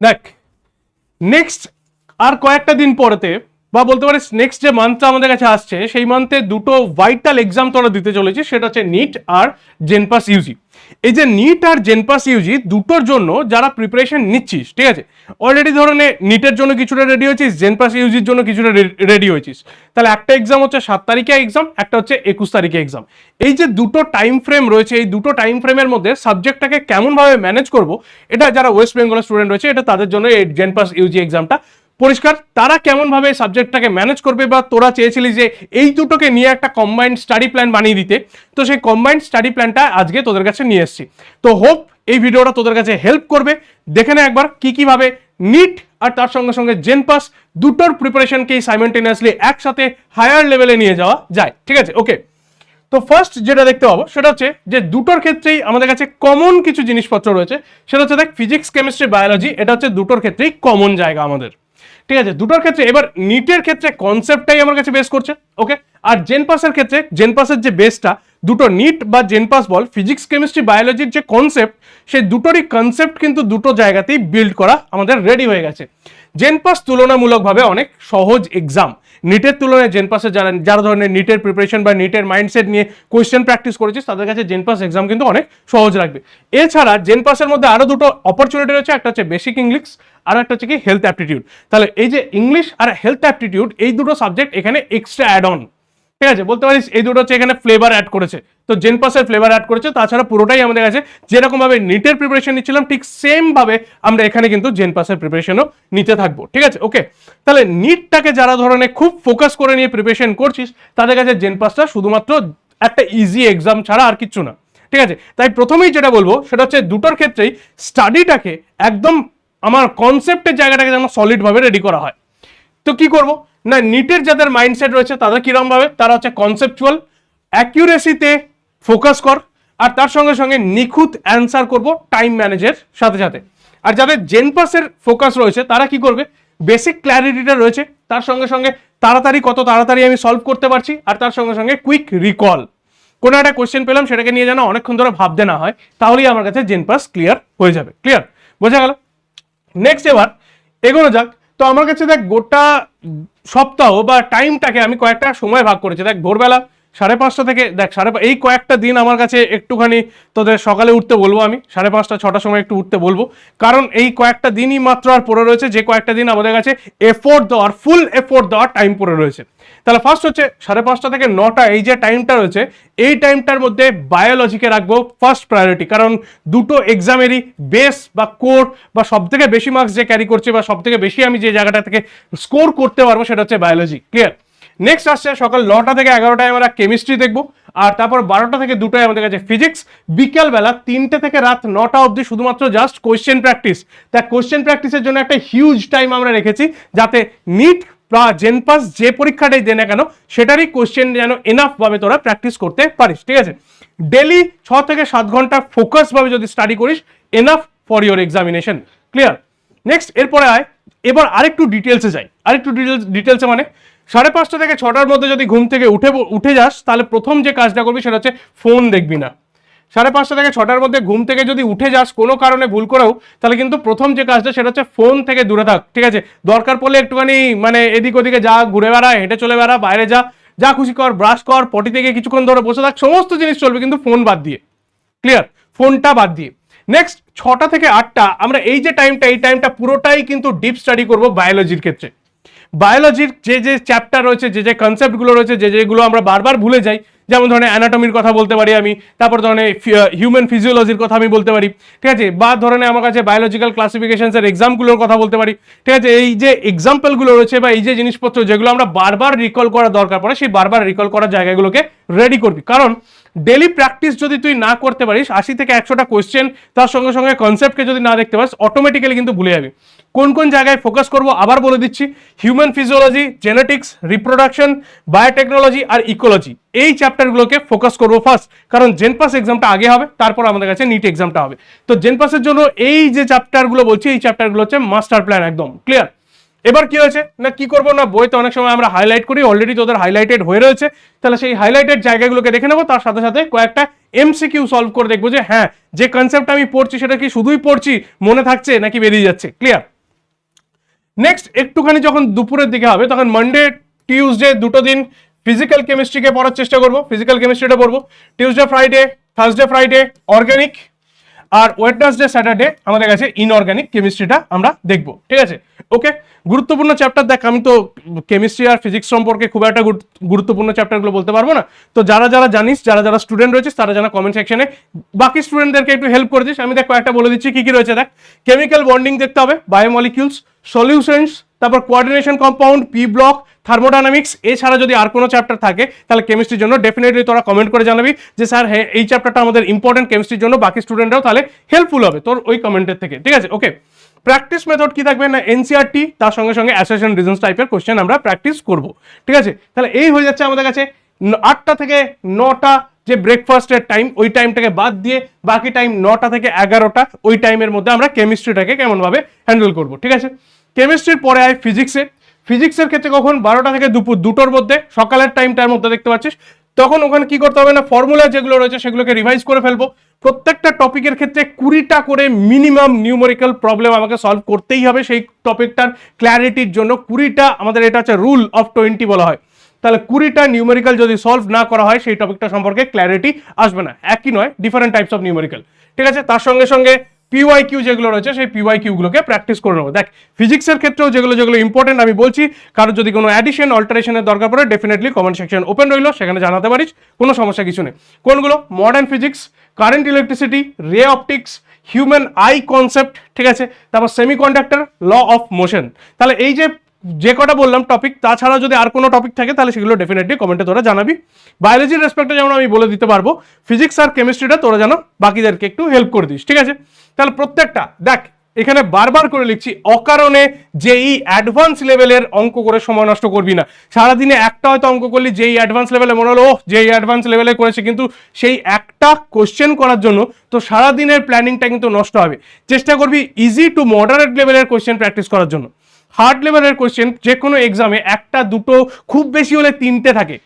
দেখ নেক্সট আর কয়েকটা দিন পরেতে বা বলতে পারিস নেক্সট যে মান্থটা আমাদের কাছে আসছে সেই মান্থে দুটো ভাইটাল এক্সাম তোরা দিতে চলেছিস, সেটা হচ্ছে নিট আর জেনপাস ইউজি। এই যে নিট আর জেনপাস ইউজি দুটোর জন্য যারা প্রিপারেশন নিচ্ছিস, ঠিক আছে, অলরেডি ধরনে নিটের জন্য কিছুটা রেডি হয়েছিস, জেনপাস ইউজির জন্য কিছুটা রেডি হয়েছিস, তাহলে একটা এক্সাম হচ্ছে 7 তারিখে এক্সাম, একটা হচ্ছে 21 তারিখে এক্সাম। এই যে দুটো টাইম ফ্রেম রয়েছে, এই দুটো টাইম ফ্রেমের মধ্যে সাবজেক্টটাকে কেমনভাবে ম্যানেজ করব, এটা যারা ওয়েস্ট বেঙ্গলের স্টুডেন্ট রয়েছে এটা তাদের জন্য এই জেনপাস ইউজি এক্সামটা পরিষ্কার। তারা কেমনভাবে সাবজেক্টটাকে ম্যানেজ করবে, বা তোরা চেয়েছিলি যে এই দুটোকে নিয়ে একটা কম্বাইন্ড স্টাডি প্ল্যান বানিয়ে দিতে, তো সেই কম্বাইন্ড স্টাডি প্ল্যানটা আজকে তোদের কাছে নিয়ে এসেছি। তো হোপ এই ভিডিওটা তোদের কাছে হেল্প করবে। দেখে নে একবার কিভাবে নিট আর তার সঙ্গে সঙ্গে জেনপাস দুটোর প্রিপারেশনকেই সাইমেন্টেনিয়াসলি একসাথে হায়ার লেভেলে নিয়ে যাওয়া যায়। ঠিক আছে, ওকে। তো ফার্স্ট যেটা দেখতে পাবো সেটা হচ্ছে যে দুটোর ক্ষেত্রেই আমাদের কাছে কমন কিছু জিনিসপত্র রয়েছে। সেটা হচ্ছে দেখ ফিজিক্স, কেমিস্ট্রি, বায়োলজি, এটা হচ্ছে দুটোর ক্ষেত্রেই কমন জায়গা আমাদের। ঠিক আছে, দুটোর ক্ষেত্রে এবার নিটের ক্ষেত্রে কনসেপ্টটাই আমার কাছে বেস করছে, ওকে। আর জেনপাসের ক্ষেত্রে জেনপাসের যে বেসটা, দুটো নিট বা জেনপাস বল, ফিজিক্স, কেমিস্ট্রি, বায়োলজির যে কনসেপ্ট, সেই দুটোরই কনসেপ্ট কিন্তু দুটো জায়গাতেই বিল্ড করা আমাদের রেডি হয়ে গেছে। জেনপাস তুলনামূলকভাবে অনেক সহজ এক্সাম। নিটের তুলনায় জেনপাসে যারা ধরনের নিটের প্রিপারেশন বা নিটের মাইন্ডসেট নিয়ে কোয়েশ্চেন প্র্যাকটিস করেছিস তাদের কাছে জেনপাস এক্সাম কিন্তু অনেক সহজ লাগবে। এছাড়া জেনপাসের মধ্যে আরো দুটো অপরচুনিটি রয়েছে, একটা হচ্ছে বেসিক ইংলিশ আর একটা হচ্ছে কি হেলথ অ্যাপটিটিউড। তাহলে এই যে ইংলিশ আর হেলথ অ্যাপটিটিউড এই দুটো সাবজেক্ট এখানে এক্সট্রা অ্যাড অন, ঠিক আছে, বলতে পারিস এই দুটো হচ্ছে এখানে ফ্লেভার অ্যাড করেছে। তো জেনপাসের ফ্লেভার অ্যাড করেছে, তাছাড়া পুরোটাই আমাদের কাছে যেরকম ভাবে নিটের প্রিপারেশন নিচ্ছিলাম ঠিক সেম ভাবে আমরা এখানে কিন্তু জেনপাসের প্রিপারেশনও নিতে থাকবো। ঠিক আছে, ওকে। তাহলে নিটটাকে যারা ধরনের খুব ফোকাস করে নিয়ে প্রিপারেশন করছিস তাদের কাছে জেনপাসটা শুধুমাত্র একটা ইজি এক্সাম ছাড়া আর কিচ্ছু না। ঠিক আছে, তাই প্রথমেই যেটা বলবো সেটা হচ্ছে দুটোর ক্ষেত্রেই স্টাডিটাকে একদম আমার কনসেপ্টের জায়গাটাকে যেন সলিড ভাবে রেডি করা হয়। তো কি করব না, নিটের যাদের মাইন্ডসেট রয়েছে তাদের কিরকম ভাবে, তারা হচ্ছে কনসেপচুয়াল অ্যাকিউরেসিতে ফোকাস কর, আর তার সঙ্গে সঙ্গে নিখুঁত অ্যান্সার করব টাইম ম্যানেজের সাথে সাথে। আর যাদের জেনপাসের ফোকাস রয়েছে তারা কি করবে, বেসিক ক্ল্যারিটিটা রয়েছে, তার সঙ্গে সঙ্গে তাড়াতাড়ি কত তাড়াতাড়ি আমি সলভ করতে পারছি, আর তার সঙ্গে সঙ্গে কুইক রিকল, কোনো একটা কোয়েশ্চেন পেলাম সেটাকে নিয়ে যেন অনেকক্ষণ ধরে ভাবতে না হয়, তাহলেই আমার কাছে জেনপাস ক্লিয়ার হয়ে যাবে। ক্লিয়ার, বোঝা গেল? নেক্সট এবার এগোনো যাক। তো আমার কাছে দেখ গোটা সপ্তাহ বা টাইমটাকে আমি কয়েকটা সময় ভাগ করেছি। দেখ ভোরবেলা 5:30 থেকে দেখ এই কয়েকটা দিন আমার কাছে একটুখানি তোদের সকালে উঠতে বলবো, আমি 5:30 6টার সময় একটু উঠতে বলবো, কারণ এই কয়েকটা দিনই মাত্র আর পড়ে রয়েছে, যে কয়েকটা দিন আমাদের কাছে এফোর্ট দেওয়ার, ফুল এফোর্ট দেওয়ার টাইম পড়ে রয়েছে। তাহলে ফার্স্ট হচ্ছে 5:30 থেকে 9টা, এই যে টাইমটা রয়েছে এই টাইমটার মধ্যে বায়োলজিকে রাখবো ফার্স্ট প্রায়োরিটি, কারণ দুটো এক্সামেরই বেস বা কোর বা সব থেকে বেশি মার্কস যে ক্যারি করছে বা সব থেকে বেশি আমি যে জায়গাটা থেকে স্কোর করতে পারবো সেটা হচ্ছে বায়োলজি। ক্লিয়ার? নেক্সট আসছে সকাল 9টা থেকে 11টায় আমরা কেমিস্ট্রি দেখবো, আর তারপর 12টা থেকে 2টায় আমাদের কাছে ফিজিক্স, বিকালবেলা 3টে থেকে রাত 9টা অবধি শুধুমাত্র জাস্ট কোয়েশ্চেন প্র্যাকটিস। তা কোয়েশ্চেন প্র্যাকটিসের জন্য একটা হিউজ টাইম আমরা রেখেছি, যাতে নিট বা জেনপাস যে পরীক্ষাটাই দে না কেন সেটারই কোয়েশ্চেন যেন এনাফ ভাবে তোরা প্র্যাকটিস করতে পারিস। ঠিক আছে, ডেলি 6 থেকে 7 ঘন্টা ফোকাস ভাবে যদি স্টাডি করিস, enough for your examination. Clear? Next এরপরে আয়, এবার আরেকটু ডিটেলসে যাই। আরেকটু ডিটেলসে মানে 5:30 থেকে 6টার মধ্যে যদি ঘুম থেকে উঠে যাস, তাহলে প্রথম যে কাজটা করবি সেটা হচ্ছে ফোন দেখবি না। 5:30 থেকে 6টার মধ্যে ঘুম থেকে যদি উঠে যাস কোনো কারণে ভুল করেও, তাহলে কিন্তু প্রথম যে কাজটা সেটা হচ্ছে ফোন থেকে দূরে থাক। ঠিক আছে, দরকার পড়লে একটুখানি মানে এদিক ওদিকে যা, ঘুরে বেড়া, হেঁটে চলে বেড়া, বাইরে যা, যা খুশি কর, ব্রাশ কর, পটি থেকে কিছুক্ষণ ধরে বসে থাক, সমস্ত জিনিস চলবে কিন্তু ফোন বাদ দিয়ে। ক্লিয়ার? ফোনটা বাদ দিয়ে। নেক্সট 6টা থেকে 8টা আমরা এই যে টাইমটা, এই টাইমটা পুরোটাই কিন্তু ডিপ স্টাডি করব বায়োলজির ক্ষেত্রে। বায়োলজির যে যে চ্যাপ্টার রয়েছে, যে যে কনসেপ্টগুলো রয়েছে, যেগুলো আমরা বারবার ভুলে যাই, যেমন ধরনের অ্যানাটমির কথা বলতে পারি আমি, তারপর ধরনের হিউম্যান ফিজিওলজির কথা আমি বলতে পারি, ঠিক আছে, বা ধরনের আমার কাছে বায়োলজিক্যাল ক্লাসিফিকেশনসের এক্সামগুলোর কথা বলতে পারি। ঠিক আছে, এই যে এক্সাম্পলগুলো রয়েছে বা এই যে জিনিসপত্র যেগুলো আমরা বারবার রিকল করার দরকার পড়ে, সেই বারবার রিকল করার জায়গাগুলোকে রেডি করবি। কারণ ডেলি প্র্যাকটিস যদি তুই না করতে পারিস, 80 থেকে 100টা কোয়েশ্চেন তার সঙ্গে সঙ্গে কনসেপ্টকে যদি না দেখতে পারিস, অটোমেটিক্যালি কিন্তু ভুলে যাবি। কোন কোন জায়গায় ফোকাস করবো আবার বলে দিচ্ছি, human physiology, genetics, reproduction, biotechnology আর ইকোলজি, এই চ্যাপ্টারগুলোকে ফোকাস করবো ফার্স্ট, কারণ জেনপাস এক্সামটা আগে হবে, তারপর আমাদের কাছে নিট এক্সামটা হবে। তো জেনপাসের জন্য এই যে চ্যাপ্টারগুলো বলছি, এই চ্যাপ্টারগুলো হচ্ছে মাস্টার প্ল্যান একদম। ক্লিয়ার? এবার কি হয়েছে না, কি করবো না, বইতে অনেক সময় আমরা হাইলাইট করি, অলরেডি তোদের হাইলাইটেড হয়ে রয়েছে, তাহলে সেই হাইলাইটেড জায়গাগুলোকে দেখে নেবো, তার সাথে সাথে কয়েকটা এমসিকিউ সলভ করে দেখবো যে হ্যাঁ যে কনসেপ্ট আমি পড়ছি সেটা কি শুধুই পড়ছি, মনে থাকছে নাকি বেরিয়ে যাচ্ছে। ক্লিয়ার? নেক্সট একটুখানি যখন দুপুরের দিকে হবে তখন মানডে টিউসডে দুটো দিন ফিজিক্যাল কেমিস্ট্রিকে পড়ার চেষ্টা করবো, ফিজিক্যাল কেমিস্ট্রিটা পড়বো। Tuesday Friday Thursday Friday organic, আর ওয়েডনেসডে স্যাটারডে আমাদের কাছে ইনঅর্গানিক কেমিস্ট্রিটা আমরা দেখবো। ঠিক আছে? ওকে, গুরুত্বপূর্ণ চ্যাপ্টার। দেখ আমি তো কেমিস্ট্রি আর ফিজিক্স সম্পর্কে খুব একটা গুরুত্বপূর্ণ চ্যাপ্টারগুলো বলতে পারবো না, তো যারা যারা জানিস, যারা যারা স্টুডেন্ট রয়েছে তারা জানা কমেন্ট সেকশনে বাকি স্টুডেন্টদেরকে একটু হেল্প করে দিস। আমি দেখ কয়েকটা বলে দিচ্ছি কি কি রয়েছে। দেখ কেমিক্যাল বন্ডিং দেখতে হবে, বায়োমলিকিউলস, সলিউশনস, তারপর coordination compound, P block, thermodynamics. এছাড়া যদি আর কোনো চ্যাপ্টার থাকে তাহলে কেমিস্ট্রির জন্য ডেফিনেটলি তোরা কমেন্ট করে জানাবি যে স্যার হ্যাঁ এই চ্যাপ্টারটা আমাদের ইম্পর্টেন্ট কেমিস্ট্রির জন্য, বাকি স্টুডেন্টরাও তাহলে হেল্পফুল হবে তোর ওই কমেন্টের থেকে। ঠিক আছে? ওকে, প্র্যাকটিস মেথড কি থাকবে না এনসিআরটি, তার সঙ্গে সঙ্গে অ্যাসেশন রিজনস টাইপের কোশ্চেন আমরা প্র্যাকটিস করব। ঠিক আছে? তাহলে এই হয়ে যাচ্ছে আমাদের কাছে 8টা থেকে 9টা যে ব্রেকফাস্টের টাইম, ওই টাইমটাকে বাদ দিয়ে বাকি টাইম 9টা থেকে 11টা, ওই টাইমের মধ্যে আমরা কেমিস্ট্রিটাকে কেমনভাবে হ্যান্ডেল করব। ঠিক আছে? কেমিস্ট্রির পরে আয় ফিজিক্সে। ফিজিক্সের ক্ষেত্রে কখন 12টা থেকে দুপুর 2টোর মধ্যে, সকালের টাইমটার মধ্যে দেখতে পাচ্ছিস। তখন ওখানে কি করতে হবে না ফর্মুলা যেগুলো রয়েছে সেগুলোকে রিভাইজ করে ফেলবো। প্রত্যেকটা টপিকের ক্ষেত্রে 20টা করে মিনিমাম নিউমেরিক্যাল প্রবলেম আমাকে সলভ করতেই হবে সেই টপিকটার ক্ল্যারিটির জন্য। 20টা আমাদের, এটা হচ্ছে রুল অফ 20 বলা হয়। তাহলে 20টা নিউমেরিক্যাল যদি সলভ না করা হয় সেই টপিকটা সম্পর্কে ক্ল্যারিটি আসবে না। একই নয়, ডিফারেন্ট টাইপস অফ নিউমেরিক্যাল। ঠিক আছে? তার সঙ্গে সঙ্গে পিওয়াইকিউ যেগুলো রয়েছে সেই পিওয়াইকিউগুলোকে প্র্যাকটিস করে নেবো। দেখ ফিজিক্সের ক্ষেত্রেও যেগুলো যেগুলো ইম্পর্টেন্ট আমি বলছি, কারণ যদি কোনো অ্যাডিশন অল্টারেশনের দরকার পড়ে ডেফিনেটলি কমেন্ট সেকশন ওপেন রইলো, সেখানে জানাতে পারিস, কোনো সমস্যা কিছু নেই। কোনগুলো? Modern physics, current electricity, ray optics, human I concept, ঠিক আছে, তারপর সেমিকন্ডাক্টর, ল অফ মোশন। তাহলে এই যে কটা বললাম টপিক, তাছাড়া যদি আর কোনো টপিক থাকে তাহলে সেগুলো ডেফিনেটলি কমেন্টে তোরা জানাবি। বায়োলজির রেসপেক্টে যেমন আমি বলে দিতে পারবো, ফিজিক্স আর কেমিস্ট্রিটা তোরা যেন বাকিদেরকে একটু হেল্প করে দিস। ঠিক আছে? তাহলে প্রত্যেকটা দেখ এখানে বারবার করে লিখছি, অকারণে যেই অ্যাডভান্স লেভেলের অঙ্ক করে সময় নষ্ট করবি না। সারাদিনে একটা হয়তো অঙ্ক করলি, যেই অ্যাডভান্স লেভেলে মনে হলো যেই অ্যাডভান্স লেভেলে করেছে, কিন্তু সেই একটা কোশ্চেন করার জন্য তো সারাদিনের প্ল্যানিংটা কিন্তু নষ্ট হবে। চেষ্টা করবি ইজি টু মডারেট লেভেলের কোশ্চেন প্র্যাকটিস করার জন্য। হার্ড লেভেলের কোশ্চেন যে কোনো এক্সামে একটা দুটো খুব বেশি হলে 3টে থাকে।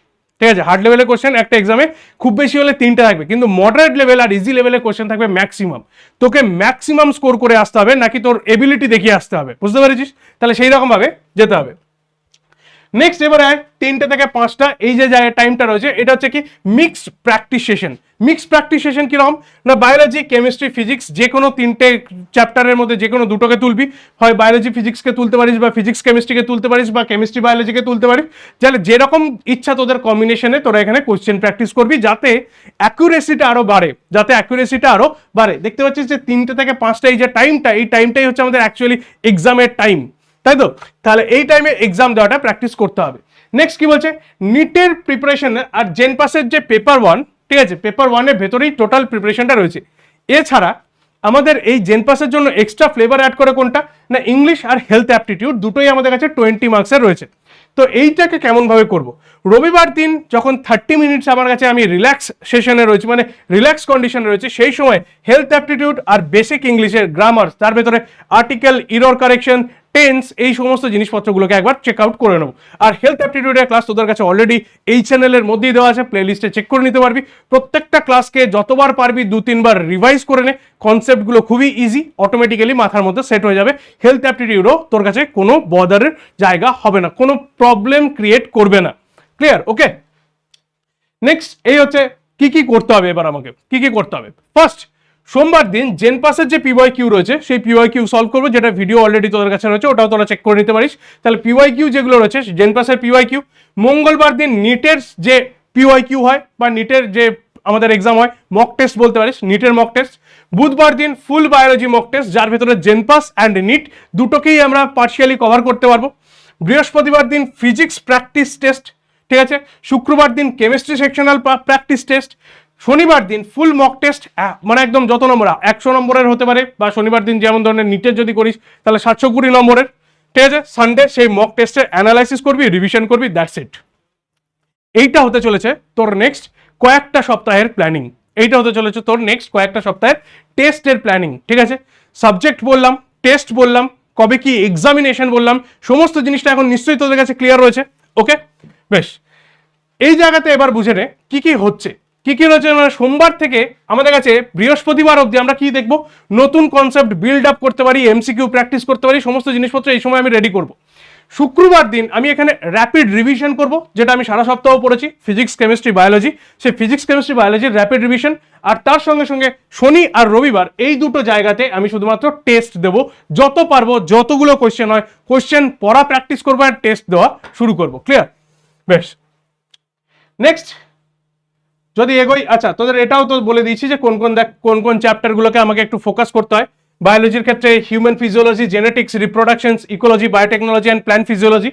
ঠিক আছে? হার্ড লেভেলের কোশ্চেন একটা এক্সামে খুব বেশি হলে 3টে থাকবে, কিন্তু মডারেট লেভেল আর ইজি লেভেলের কোশ্চেন থাকবে ম্যাক্সিমাম। তোকে ম্যাক্সিমাম স্কোর করে আসতে হবে, নাকি তোর এবিলিটি দেখিয়ে আসতে হবে। বুঝতে পেরেছিস? তাহলে সেই রকম ভাবে যেতে হবে। নেক্সট এবারে 3টে থেকে 5টা এই যে জায়গায় টাইমটা রয়েছে, এটা হচ্ছে কি mixed practice session. Mixed practice session কিরকম না, বায়োলজি, কেমিস্ট্রি, ফিজিক্স যে কোনো 3টে চ্যাপ্টারের মধ্যে যে কোনো 2টোকে তুলবি। হয় বায়োলজি ফিজিক্সকে তুলতে পারিস, বা ফিজিক্স কেমিস্ট্রিকে তুলতে পারিস, বা কেমিস্ট্রি বায়োলজিকে তুলতে পারিস। তাহলে যেরকম ইচ্ছা তোদের কম্বিনেশনে তোরা এখানে কোশ্চেন প্র্যাকটিস করবি, যাতে অ্যাকুরেসিটা আরো বাড়ে, দেখতে পাচ্ছিস যে 3টে থেকে 5টা এই যে টাইমটা, এই টাইমটাই হচ্ছে আমাদের অ্যাকচুয়ালি এক্সামের টাইম, তাই তো? তাহলে এই টাইমে এক্সাম দেওয়াটা প্র্যাকটিস করতে হবে। নেক্সট কি বলছে, নিটের প্রিপারেশন আর জেনপাসের যে পেপার 1, ঠিক আছে, পেপার 1-এর ভেতরেই টোটাল প্রিপারেশনটা রয়েছে। এছাড়া আমাদের এই জেনপাসের জন্য এক্সট্রা ফ্লেভার অ্যাড করে কোনটা না, ইংলিশ আর হেলথ অ্যাপটিটিউড দুটোই আমাদের কাছে 20 মার্কসের রয়েছে। তো এইটাকে কেমনভাবে করব, রবিবার দিন যখন 30 মিনিটস আমার কাছে আমি রিল্যাক্স সেশনে রয়েছে, মানে রিল্যাক্স কন্ডিশনে রয়েছে, সেই সময় হেলথ অ্যাপটিটিউড আর বেসিক ইংলিশের গ্রামার, তার ভেতরে আর্টিকেল, ইরর কারেকশন, টেন্স, এই সমস্ত জিনিসপত্রগুলোকে একবার চেক আউট করে নেবো। আর হেলথ অ্যাপটিটিউডের ক্লাস তোদের কাছে অলরেডি এই চ্যানেলের মধ্যেই দেওয়া আছে, প্লে লিস্টে চেক করে নিতে পারবি। প্রত্যেকটা ক্লাসকে যতবার পারবি 2-3বার রিভাইজ করে নে। কনসেপ্টগুলো খুবই ইজি, অটোমেটিক্যালি মাথার মধ্যে সেট হয়ে যাবে। হেলথ অ্যাপটিটিউডও তোর কাছে কোনো বদারের জায়গা হবে না, কোনো প্রবলেম ক্রিয়েট করবে না। ক্লিয়ার? ওকে, নেক্সট এই হচ্ছে কি কি করতে হবে। এবার আমাকে কি কি করতে হবে, ফার্স্ট সোমবার দিন জেনপাসের যে পিওয়াইকিউ রয়েছে সেই পিওয়াইকিউ সলভ করবো, যেটা ভিডিও অলরেডি তোদের কাছে রয়েছে, ওটাও তোরা চেক করে নিতে পারিস। তাহলে পিওয়াইকিউ যেগুলো রয়েছে জেনপাসের পিওয়াইকিউ। মঙ্গলবার দিন নিটের যে পিওয়াইকিউ হয় বা নিটের যে আমাদের এক্সাম হয়, মক টেস্ট বলতে পারিস, নিটের মক টেস্ট। বুধবার দিন ফুল বায়োলজি মক টেস্ট, যার ভেতরে জেনপাস অ্যান্ড নিট দুটোকেই আমরা পার্শিয়ালি কভার করতে পারবো। বৃহস্পতিবার দিন ফিজিক্স প্র্যাকটিস টেস্ট, ঠিক আছে। শুক্রবার দিন কেমিস্ট্রি সেকশনাল প্র্যাকটিস টেস্ট। শনিবার দিন ফুল মক টেস্ট, মানে একদম যত নম্বর 100 নম্বরের হতে পারে, বা শনিবার দিন যেমন ধরনের নিটের যদি করিস তাহলে 720 নম্বরের, ঠিক আছে। সানডে সেই মক টেস্টের অ্যানালাইসিস করবি, রিভিশন করবি, দ্যাটস ইট। এইটা হতে চলেছে তোর নেক্সট কয়েকটা সপ্তাহের প্ল্যানিং, এইটা হতে চলেছে তোর নেক্সট কয়েকটা সপ্তাহের টেস্টের প্ল্যানিং, ঠিক আছে। সাবজেক্ট বললাম, টেস্ট বললাম, কবে কি এক্সামিনেশন বললাম, সমস্ত জিনিসটা এখন নিশ্চয়ই তোদের কাছে ক্লিয়ার রয়েছে। ওকে, বেশ, এই জায়গাতে এবার বুঝে নে কি কি হচ্ছে। কি কি রয়েছে, মানে সোমবার থেকে আমাদের কাছে বৃহস্পতিবার অবধি আমরা কি দেখবো, নতুন কনসেপ্ট বিল্ড আপ করতে পারি, এমসিকিউ প্র্যাকটিস করতে পারি, সমস্ত জিনিসপত্র এই সময় আমি রেডি করব। শুক্রবার দিন আমি এখানে র্যাপিড রিভিশন করব, যেটা আমি সারা সপ্তাহ পড়েছি ফিজিক্স কেমিস্ট্রি বায়োলজি, সেই ফিজিক্স কেমিস্ট্রি বায়োলজির র্যাপিড রিভিশন। আর তার সঙ্গে সঙ্গে শনি আর রবিবার এই দুটো জায়গাতে আমি শুধুমাত্র টেস্ট দেবো, যত পারবো যতগুলো কোয়েশ্চেন হয় কোয়েশ্চেন পড়া প্র্যাকটিস করবো আর টেস্ট দেওয়া শুরু করবো। ক্লিয়ার? বেশ, নেক্সট যদি এগোই, আচ্ছা তোদের এটাও তো বলে দিয়েছি যে কোন কোন চ্যাপ্টারগুলোকে আমাকে একটু ফোকাস করতে হয়। বায়োলজির ক্ষেত্রে human physiology, genetics, reproductions, ecology, biotechnology and plant physiology.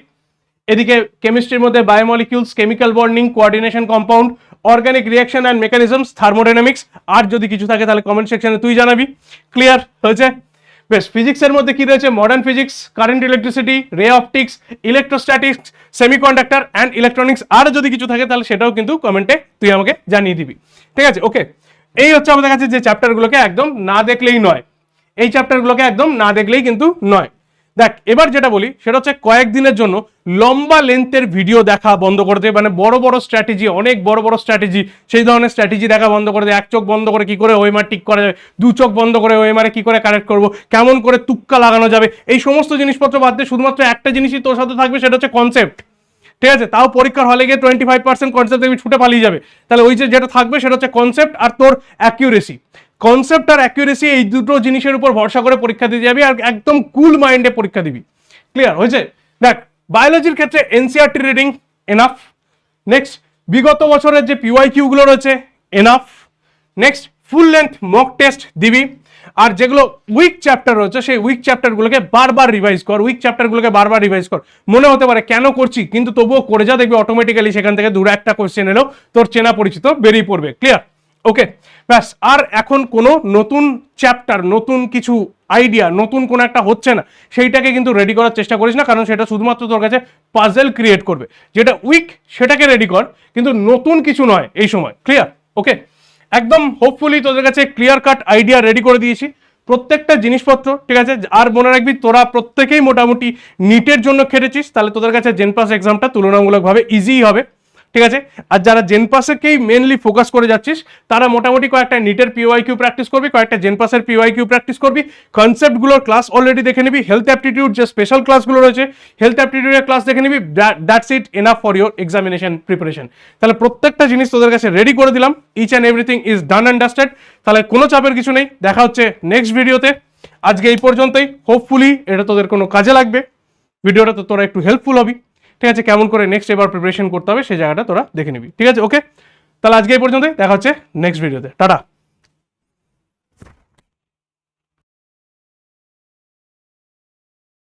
এদিকে কেমিস্ট্রির মধ্যে biomolecules, chemical bonding, coordination compound, organic reaction and mechanisms, thermodynamics. আর যদি কিছু থাকে তাহলে কমেন্ট সেকশনে তুই জানাবি। ক্লিয়ার হয়েছে? বেশ, ফিজিক্সের মধ্যে কি রয়েছে, modern physics, current electricity, ray optics, electrostatics, semiconductor and electronics. আর যদি কিছু থাকে তাহলে সেটাও কিন্তু কমেন্টে তুই আমাকে জানিয়ে দিবি। ঠিক আছে, ওকে। এই হচ্ছে আমাদের কাছে যে চ্যাপ্টারগুলোকে একদম না দেখলেই নয়, এই চ্যাপ্টারগুলোকে একদম না দেখলেই কিন্তু নয়। দেখ, এবার যেটা বলি সেটা হচ্ছে কয়েকদিনের জন্য লম্বা লেন্থের ভিডিও দেখা বন্ধ করে দে, মানে বড় বড় স্ট্র্যাটেজি, অনেক বড় বড় স্ট্র্যাটেজি, সেই ধরনের স্ট্র্যাটেজি দেখা বন্ধ করে দে। এক চোখ বন্ধ করে কি করে ওএমআর ঠিক করা যাবে, দু চোখ বন্ধ করে ওএমআরে কি করে কারেক্ট করবো, কেমন করে তুক্কা লাগানো যাবে, এই সমস্ত জিনিসপত্র বাদ দিয়ে শুধুমাত্র একটা জিনিসই তোর সাথে থাকবে, সেটা হচ্ছে কনসেপ্ট। ঠিক আছে, তাও পরীক্ষার হলে গিয়ে 25% কনসেপ্ট দেখবি ছুটে পালিয়ে যাবে। তাহলে ওই যে যেটা থাকবে সেটা হচ্ছে কনসেপ্ট আর তোর অ্যাকিউরেসি। কনসেপ্ট আর অ্যাকিউরেসি, এই দুটো জিনিসের উপর ভরসা করে পরীক্ষা দিয়ে যাবি আর একদম কুল মাইন্ডে পরীক্ষা দিবি। ক্লিয়ার হয়েছে? দেখ, বায়োলজির ক্ষেত্রে এনসিআরটি রিডিং এনাফ। নেক্সট, বিগত বছরের যে পিওয়াইকিউ গুলো রয়েছে enough. Next, full length mock test দিবি। আর যেগুলো উইক চ্যাপ্টার রয়েছে সেই উইক চ্যাপ্টারগুলোকে বারবার রিভাইজ কর, মনে হতে পারে কেন করছি, কিন্তু তবুও করে যা, দেখবি অটোমেটিক্যালি সেখান থেকে দূরে একটা কোশ্চেন এলেও তোর চেনা পরিচিত বেরিয়ে পড়বে। ক্লিয়ার? ওকে, ব্যাস। আর এখন কোনো নতুন চ্যাপ্টার, নতুন কিছু আইডিয়া, নতুন কোনো একটা হচ্ছে না, সেইটাকে কিন্তু রেডি করার চেষ্টা করিস না, কারণ সেটা শুধুমাত্র তোর কাছে পাজেল ক্রিয়েট করবে। যেটা উইক সেটাকে রেডি কর, কিন্তু নতুন কিছু নয় এই সময়। ক্লিয়ার? ওকে, একদম হোপফুলি তোদের কাছে ক্লিয়ার কাট আইডিয়া রেডি করে দিয়েছি প্রত্যেকটা জিনিসপত্র। ঠিক আছে, আর মনে রাখবি তোরা প্রত্যেকেই মোটামুটি নিটের জন্য খেটেছিস, তাহলে তোদের কাছে জেনপাস এক্সামটা তুলনামূলকভাবে ইজিই হবে। ঠিক আছে, আর যারা জেনপাসেকেই মেনলি ফোকাস করে যাচ্ছিস তারা মোটামুটি কয়েকটা নিটের পিওয়াইকিউ প্র্যাকটিস করবি, কয়েকটা জেনপাসের পিওয়াইকিউ প্র্যাকটিস করবি, কনসেপ্টগুলোর ক্লাস অলরেডি দেখে নিবি, হেলথ অ্যাপটিটিউড যে স্পেশাল ক্লাসগুলো রয়েছে হেলথ অ্যাপটিটিউডের ক্লাস দেখে নিবি। That's it enough for your examination preparation. তাহলে প্রত্যেকটা জিনিস তোদের কাছে রেডি করে দিলাম, each and everything is done and dusted. তাহলে কোনো চাপের কিছু নেই, দেখা হচ্ছে নেক্সট ভিডিওতে। আজকে এই পর্যন্তই, হোপফুলি এটা তোদের কোনো কাজে লাগবে, ভিডিওটা তো তোরা একটু হেল্পফুল হবি। ঠিক আছে, কেমন করে নেক্সট এবার প্রিপারেশন করতে হবে সেই জায়গাটা তোরা দেখে নিবি। ঠিক আছে, ওকে, তাহলে আজকে এই পর্যন্তই, দেখা হচ্ছে নেক্সট ভিডিওতে। টাটা।